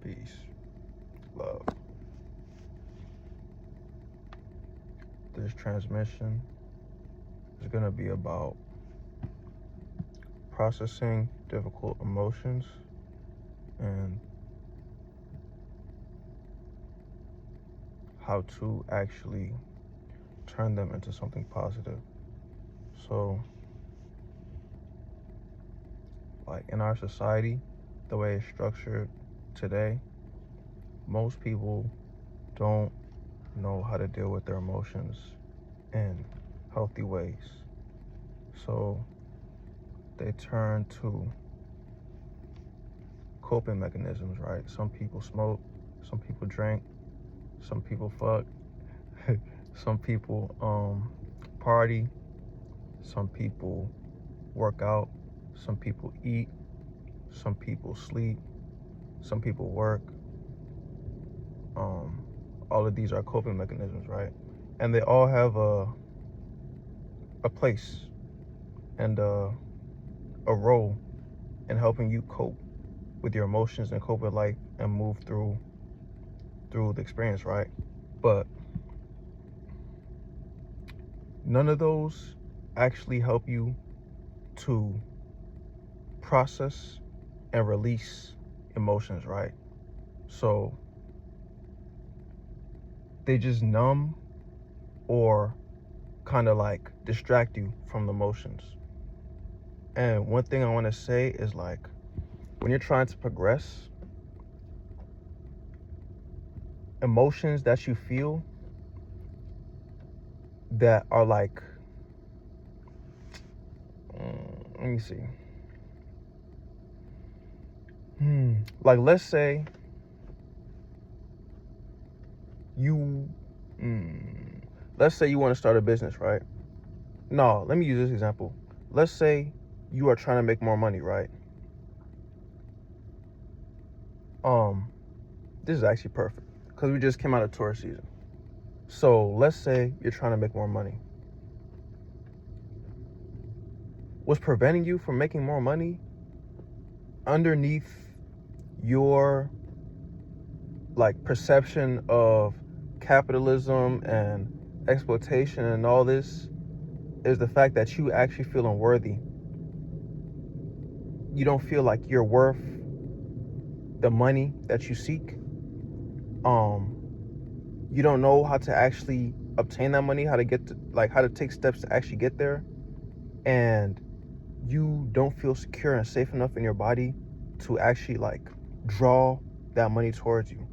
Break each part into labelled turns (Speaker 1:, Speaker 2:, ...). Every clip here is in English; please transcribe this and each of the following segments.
Speaker 1: Peace. Love. This transmission is going to be about processing difficult emotions and how to actually turn them into something positive. So, like in our society, the way it's structured today, most people don't know how to deal with their emotions in healthy ways. So they turn to coping mechanisms, right? Some people smoke, some people drink, some people fuck, some people party, some people work out, some people eat, some people sleep, some people work. All of these are coping mechanisms, right? And they all have a place and a role in helping you cope with your emotions and cope with life and move through the experience, right? But none of those actually help you to process and release emotions, right? So they just numb or kind of like distract you from the emotions. And one thing I want to say is, like, when you're trying to progress, emotions that you feel that are like, let me see. Like, let's say you want to start a business, right? No, let me use this example. Let's say you are trying to make more money, right? This is actually perfect because we just came out of tourist season. So let's say you're trying to make more money. What's preventing you from making more money underneath your like perception of capitalism and exploitation and all this is the fact that you actually feel unworthy. You don't feel like you're worth the money that you seek. You don't know how to actually obtain that money, how to get to, like, how to take steps to actually get there, and you don't feel secure and safe enough in your body to actually like draw that money towards you.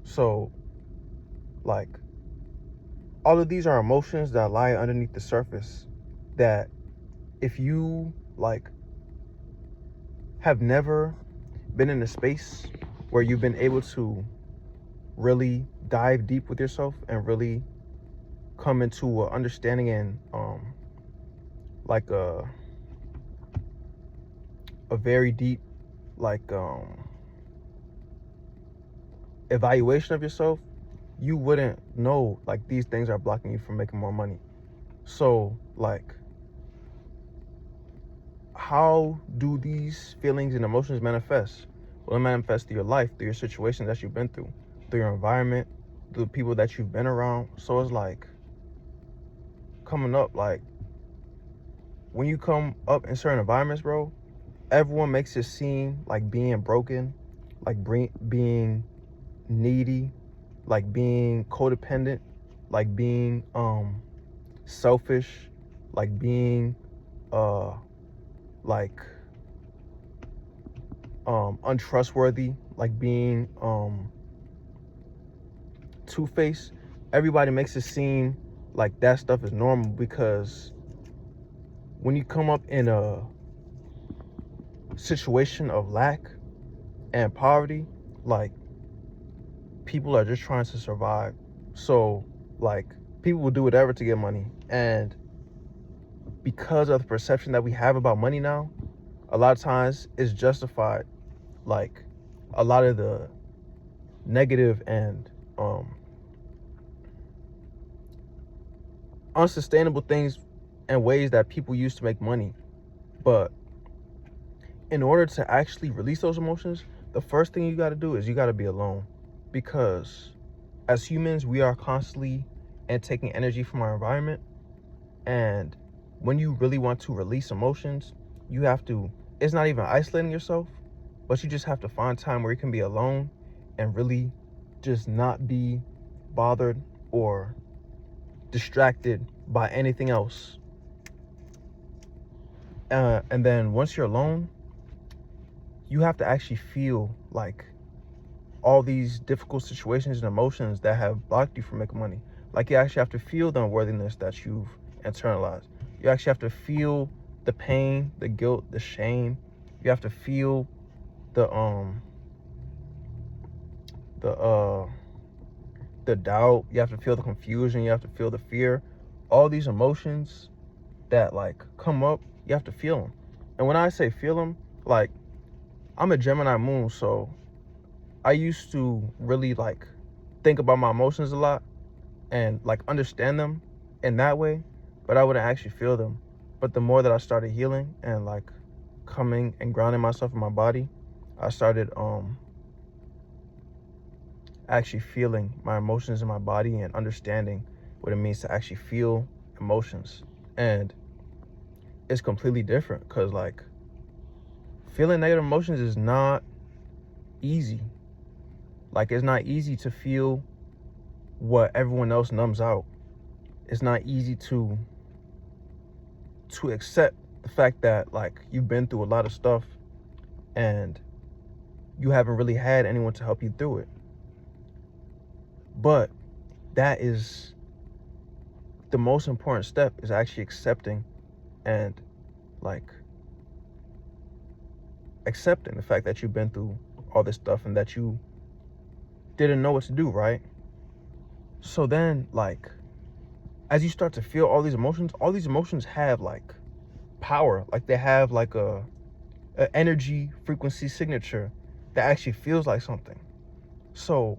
Speaker 1: So like all of these are emotions that lie underneath the surface that if you like have never been in a space where you've been able to really dive deep with yourself and really come into understanding and like a very deep like evaluation of yourself, you wouldn't know like these things are blocking you from making more money. So like, how do these feelings and emotions manifest? Well, it manifests through your life, through your situations that you've been through your environment, through the people that you've been around. So it's like coming up, like when you come up in certain environments, bro, everyone makes it seem like being broken, like being needy, like being codependent, like being selfish, like being like untrustworthy, like being two-faced. Everybody makes it seem like that stuff is normal, because when you come up in a situation of lack and poverty, like people are just trying to survive. So like people will do whatever to get money, and because of the perception that we have about money now, a lot of times it's justified, like a lot of the negative and unsustainable things and ways that people use to make money. But in order to actually release those emotions, the first thing you got to do is you got to be alone, because as humans, we are constantly and taking energy from our environment. And when you really want to release emotions, you have to, it's not even isolating yourself, but you just have to find time where you can be alone and really just not be bothered or distracted by anything else. And then once you're alone, you have to actually feel like all these difficult situations and emotions that have blocked you from making money. Like, you actually have to feel the unworthiness that you've internalized. You actually have to feel the pain, the guilt, the shame. You have to feel the doubt. You have to feel the confusion. You have to feel the fear. All these emotions that like come up, you have to feel them. And when I say feel them, like, I'm a Gemini moon, so I used to really like think about my emotions a lot and like understand them in that way, but I wouldn't actually feel them. But the more that I started healing and like coming and grounding myself in my body, I started actually feeling my emotions in my body and understanding what it means to actually feel emotions. And it's completely different, because like feeling negative emotions is not easy. Like, it's not easy to feel what everyone else numbs out. It's not easy to accept the fact that like you've been through a lot of stuff and you haven't really had anyone to help you through it. But that is the most important step, is actually accepting and like accepting the fact that you've been through all this stuff and that you didn't know what to do, right? So then, like, as you start to feel all these emotions have like power. Like, they have like a energy frequency signature that actually feels like something. So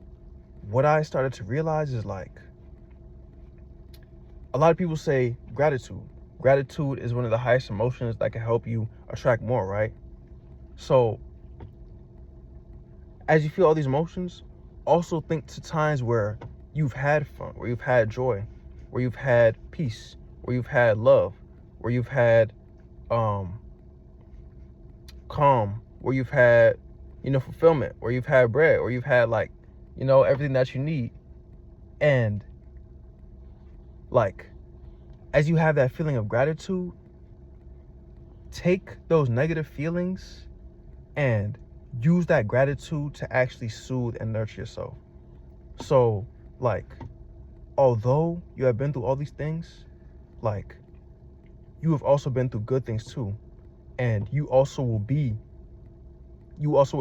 Speaker 1: what I started to realize is, like, a lot of people say gratitude is one of the highest emotions that can help you attract more, right? So as you feel all these emotions, also think to times where you've had fun, where you've had joy, where you've had peace, where you've had love, where you've had calm, where you've had, fulfillment, where you've had bread, where you've had like, everything that you need. And like, as you have that feeling of gratitude, take those negative feelings and use that gratitude to actually soothe and nurture yourself. So like, although you have been through all these things, like, you have also been through good things too. And you also will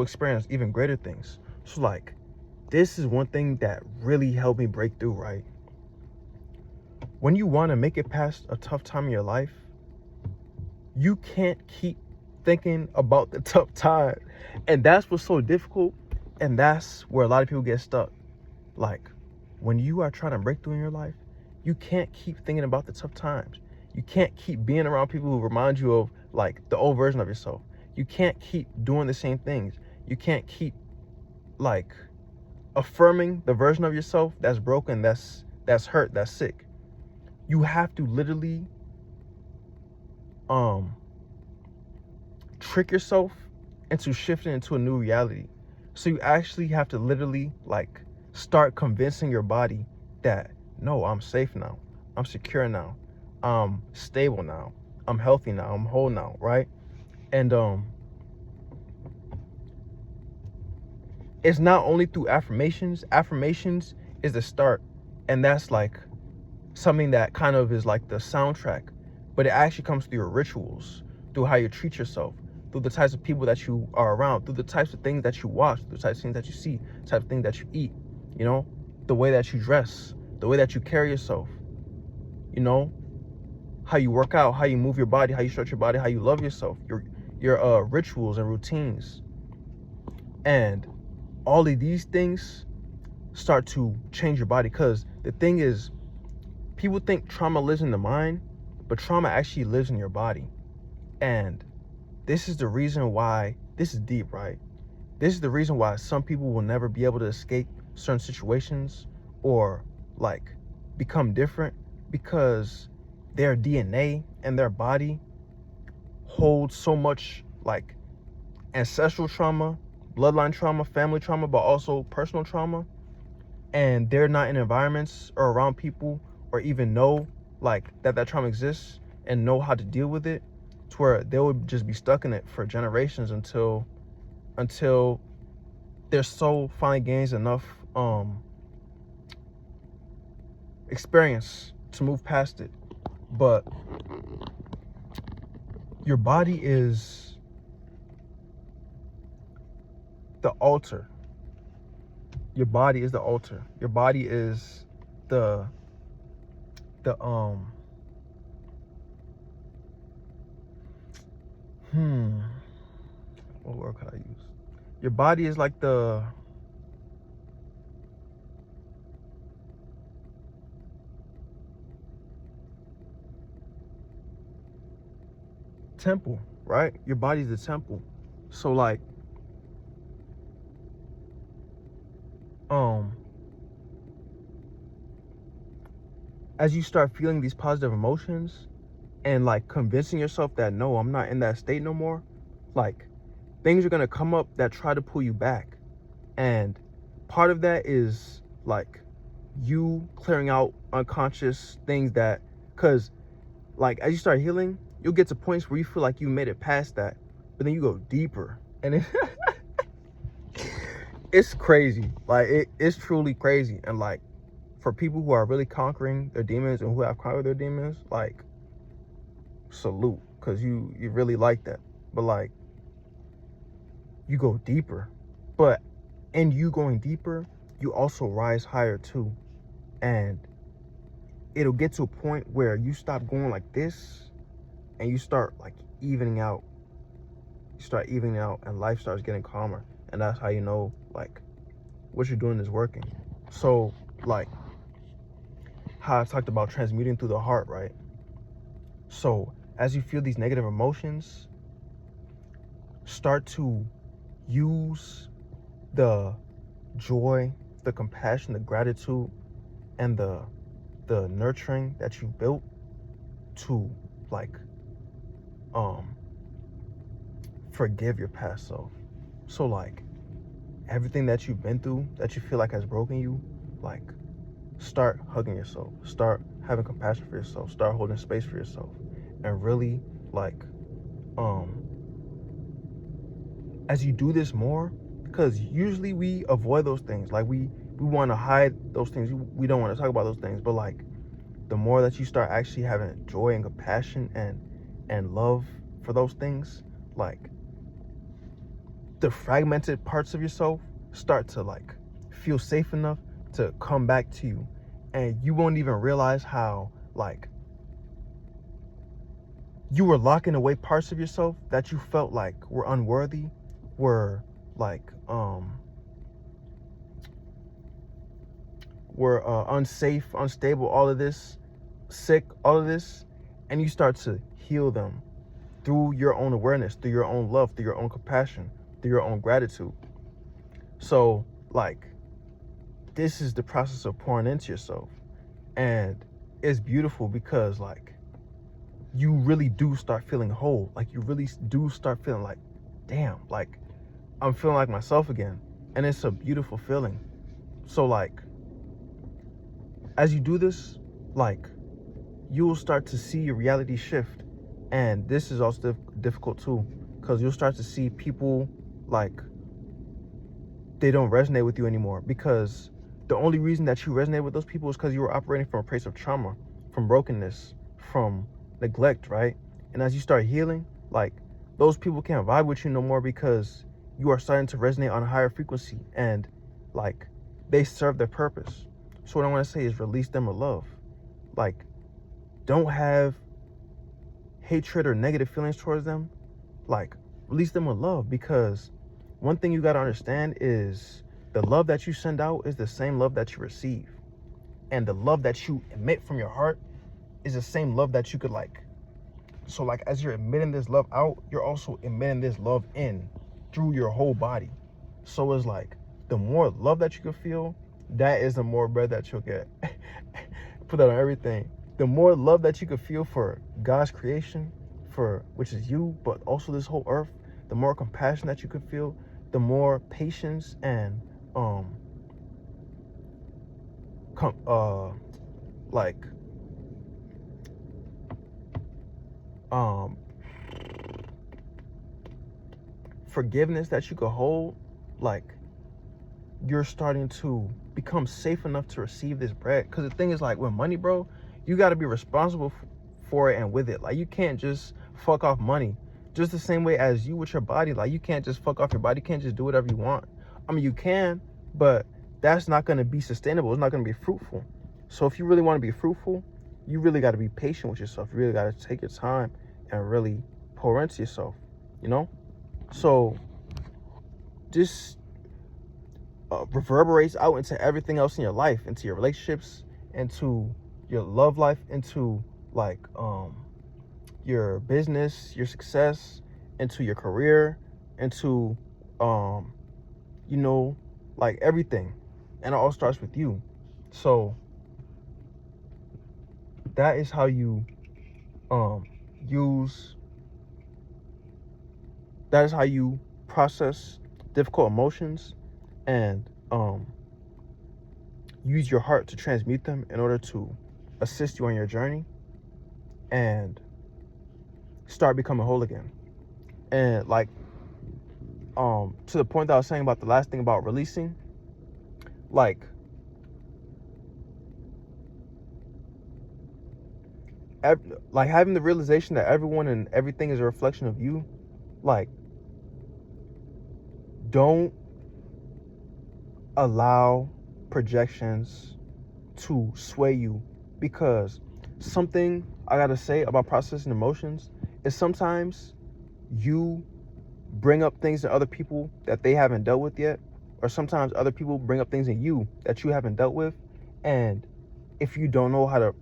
Speaker 1: experience even greater things. So like, this is one thing that really helped me break through, right? When you want to make it past a tough time in your life, you can't keep thinking about the tough time. And that's what's so difficult. And that's where a lot of people get stuck. Like, when you are trying to break through in your life, you can't keep thinking about the tough times. You can't keep being around people who remind you of like the old version of yourself. You can't keep doing the same things. You can't keep like affirming the version of yourself that's broken, that's hurt, that's sick. You have to literally trick yourself into shifting into a new reality. So you actually have to literally like start convincing your body that, no, I'm safe now, I'm secure now, I'm stable now, I'm healthy now, I'm whole now, right? And it's not only through affirmations is the start, and that's like something that kind of is like the soundtrack, but it actually comes through your rituals, through how you treat yourself, through the types of people that you are around, through the types of things that you watch, through the types of things that you see, the types of things that you eat, the way that you dress, the way that you carry yourself, how you work out, how you move your body, how you stretch your body, how you love yourself, your rituals and routines. And all of these things start to change your body, because the thing is, people think trauma lives in the mind, but trauma actually lives in your body. And this is the reason why, this is deep, right? This is the reason why some people will never be able to escape certain situations or like become different, because their DNA and their body holds so much like ancestral trauma, bloodline trauma, family trauma, but also personal trauma. And they're not in environments or around people or even know like that trauma exists and know how to deal with it, to where they would just be stuck in it for generations until their soul finally gains enough experience to move past it. But your body is the altar. Your body is the altar. Your body is the what word could I use? Your body is like the temple, right? Your body's the temple. So like as you start feeling these positive emotions and like convincing yourself that no, I'm not in that state no more, like things are gonna come up that try to pull you back. And part of that is like you clearing out unconscious things that, because like as you start healing, you'll get to points where you feel like you made it past that, but then you go deeper and it's crazy. Like it's truly crazy. And like for people who are really conquering their demons and who have conquered their demons, like salute, because you really like that. But like you go deeper, but in you going deeper, you also rise higher too. And it'll get to a point where you stop going like this and you start like evening out. You start evening out and life starts getting calmer. And that's how you know like what you're doing is working. So like how I talked about transmuting through the heart, right? So as you feel these negative emotions, start to use the joy, the compassion, the gratitude, and the nurturing that you built to like forgive your past self. So like everything that you've been through that you feel like has broken you, like start hugging yourself, start having compassion for yourself, start holding space for yourself, and really like as you do this more, because usually we avoid those things, like we want to hide those things, we don't want to talk about those things, but like the more that you start actually having joy and compassion and love for those things, like the fragmented parts of yourself start to like feel safe enough to come back to you, and you won't even realize how like you were locking away parts of yourself that you felt like were unworthy, were like were unsafe, unstable, all of this, sick, all of this, and you start to heal them through your own awareness, through your own love, through your own compassion, through your own gratitude. So like this is the process of pouring into yourself, and it's beautiful because like you really do start feeling whole. Like you really do start feeling like, damn, like I'm feeling like myself again, and it's a beautiful feeling. So like as you do this, like you will start to see your reality shift. And this is also difficult too, because you'll start to see people like they don't resonate with you anymore, because the only reason that you resonate with those people is because you were operating from a place of trauma, from brokenness, from neglect, right? And as you start healing, like those people can't vibe with you no more, because you are starting to resonate on a higher frequency, and like they serve their purpose. So what I want to say is release them with love. Like don't have hatred or negative feelings towards them. Like release them with love, because one thing you got to understand is the love that you send out is the same love that you receive, and the love that you emit from your heart is the same love that you could like. So like as you're emitting this love out, you're also emitting this love in through your whole body. So it's like, the more love that you can feel, that is the more bread that you'll get. Put that on everything. The more love that you can feel for God's creation, for which is you, but also this whole earth, the more compassion that you can feel, the more patience and like forgiveness that you could hold, like, you're starting to become safe enough to receive this bread. Because the thing is, like, with money, bro, you got to be responsible for it and with it. Like, you can't just fuck off money. Just the same way as you with your body. Like, you can't just fuck off your body. You can't just do whatever you want. I mean, you can, but that's not going to be sustainable. It's not going to be fruitful. So if you really want to be fruitful, you really got to be patient with yourself. You really got to take your time and really pour into yourself, you know? So just reverberates out into everything else in your life, into your relationships, into your love life, into like your business, your success, into your career, into you know, like everything. And it all starts with you. So that is how you that is how you process difficult emotions and use your heart to transmute them in order to assist you on your journey and start becoming whole again. And like to the point that I was saying about the last thing about releasing, like having the realization that everyone and everything is a reflection of you. Like, don't allow projections to sway you, because something I gotta say about processing emotions is sometimes you bring up things to other people that they haven't dealt with yet, or sometimes other people bring up things in you that you haven't dealt with, and if you don't know how to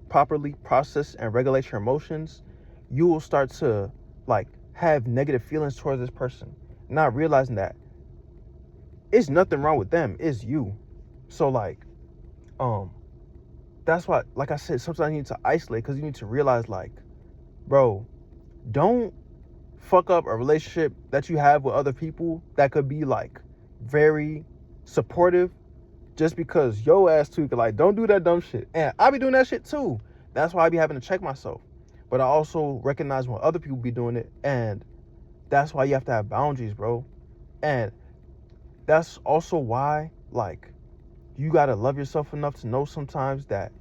Speaker 1: properly process and regulate your emotions, you will start to like have negative feelings towards this person, not realizing that it's nothing wrong with them, it's you. So like that's why, like I said, sometimes you need to isolate, because you need to realize, like, bro, don't fuck up a relationship that you have with other people that could be like very supportive, just because your ass too could, like, don't do that dumb shit. And I be doing that shit too. That's why I be having to check myself. But I also recognize when other people be doing it, and that's why you have to have boundaries, bro. And that's also why, like, you gotta love yourself enough to know sometimes that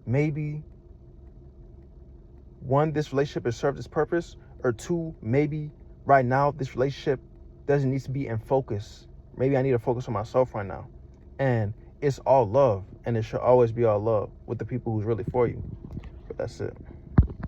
Speaker 1: maybe, one, this relationship has served its purpose, or two, maybe right now this relationship doesn't need to be in focus. Maybe I need to focus on myself right now. And it's all love, and it should always be all love with the people who's really for you. But that's it.